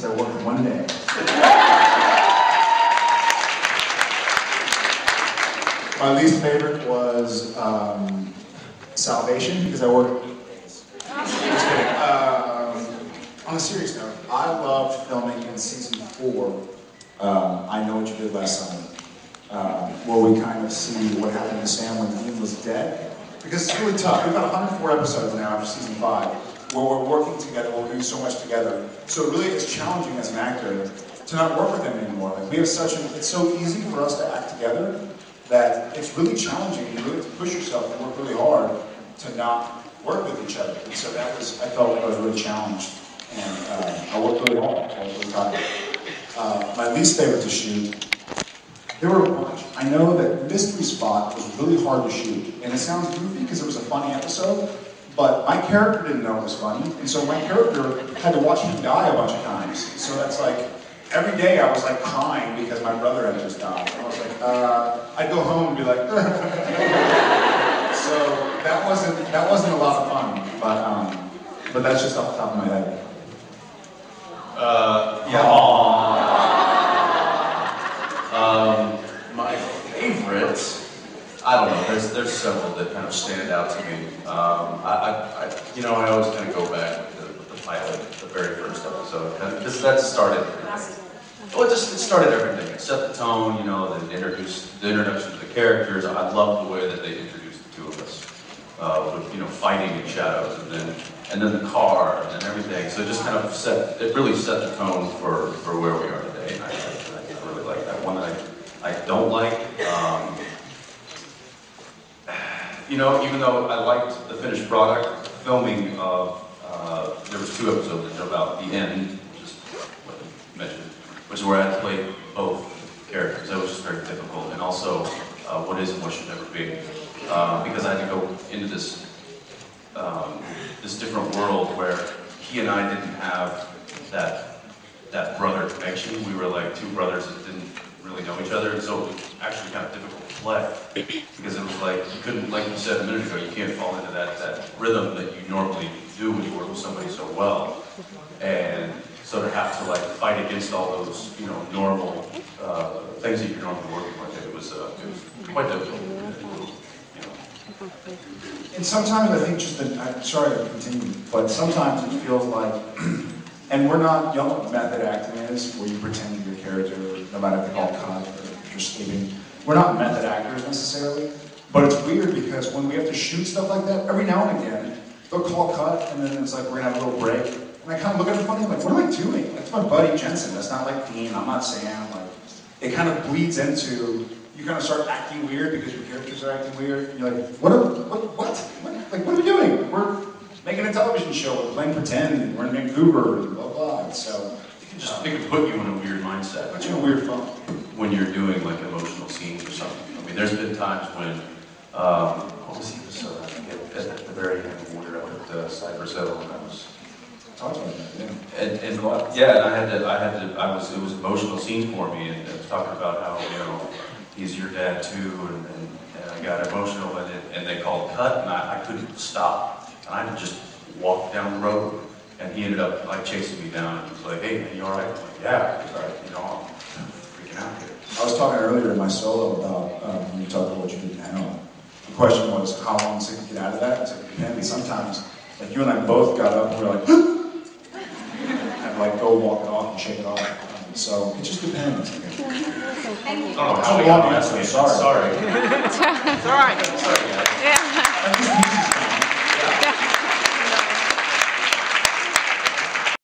because I worked one day. My least favorite was Salvation, because I worked 8 days. Just kidding. On a serious note, I loved filming in season 4, I Know What You Did Last Summer, where we kind of see what happened to Sam when Dean was dead. Because it's really tough. We've got 104 episodes now after season 5, where we're working together, where we're doing so much together. So it really is challenging as an actor to not work with him anymore. Like, we have it's so easy for us to act together that it's really challenging. You really have to push yourself and work really hard to not work with each other. And so I felt like I was really challenged. And I worked really hard. I was really tired. My least favorite to shoot, there were a bunch. I know that Mystery Spot was really hard to shoot. And it sounds goofy because it was a funny episode, but my character didn't know it was funny. And so my character had to watch me die a bunch of times. So that's like, every day I was like crying because my brother had just died. I was like, I'd go home and be like, so that wasn't a lot of fun, but that's just off the top of my head. My favorite, I don't know. There's several that kind of stand out to me. I always kind of go back to the pilot, the very first episode, because that started. Well, it started everything. It set the tone, then introduced the introduction to the characters. I love the way that they introduced the two of us, with fighting in shadows, and then the car and everything. So it just kind of really set the tone for where we are today. And I really like that one. I don't like, even though I liked the finished product, filming of there was 2 episodes about the end, just what you mentioned, which is where I had to play both characters. That was just very difficult, and also what is and what should never be, because I had to go into this different world where he and I didn't have that brother connection. We were like 2 brothers that didn't really know each other, and so it was actually kind of difficult to play, because it was like you couldn't, like you said a minute ago, you can't fall into that rhythm that you normally do when you work with somebody so well, and so to have to fight against all those normal things that you're normally working with, it was quite difficult. And sometimes I think I'm sorry to continue, but sometimes it feels like, and we're not, you know what method acting is, where you pretend to be a character, no matter if they call cut or if you're sleeping. We're not method actors necessarily, but it's weird because when we have to shoot stuff like that, every now and again, they'll call cut, and then it's like, we're gonna have a little break. And I kind of look at it funny, I'm like, what am I doing? That's my buddy Jensen, that's not like Dean, I'm not Sam. It kind of bleeds into, you kind of start acting weird because your characters are acting weird, and you're like, what are we doing? We're making a television show, we're playing pretend, and we're in Vancouver, and blah, blah. So, It could put you in a weirr mindset. Put you in a weird funk. When you're doing emotional scenes or something. I mean, there's been times when, what was the episode? I think at the very end when we were up at Cypress Hill, and I was talking about that, yeah. And it was emotional scene for me, and I was talking about how, he's your dad too, and I got emotional, and they called cut, and I couldn't stop. And I just walked down the road, and he ended up chasing me down, and he was like, hey man, you alright? I'm like, yeah, I'm freaking out here. I was talking earlier in my solo about when you talk about what you did now. The question was, how long does it get out of that? It's like, it depends. Sometimes, you and I both got up and we were like, and go walk it off and shake it off. So it just depends. I don't know how we got on that. Sorry. It's all right. Sorry, guys. Yeah.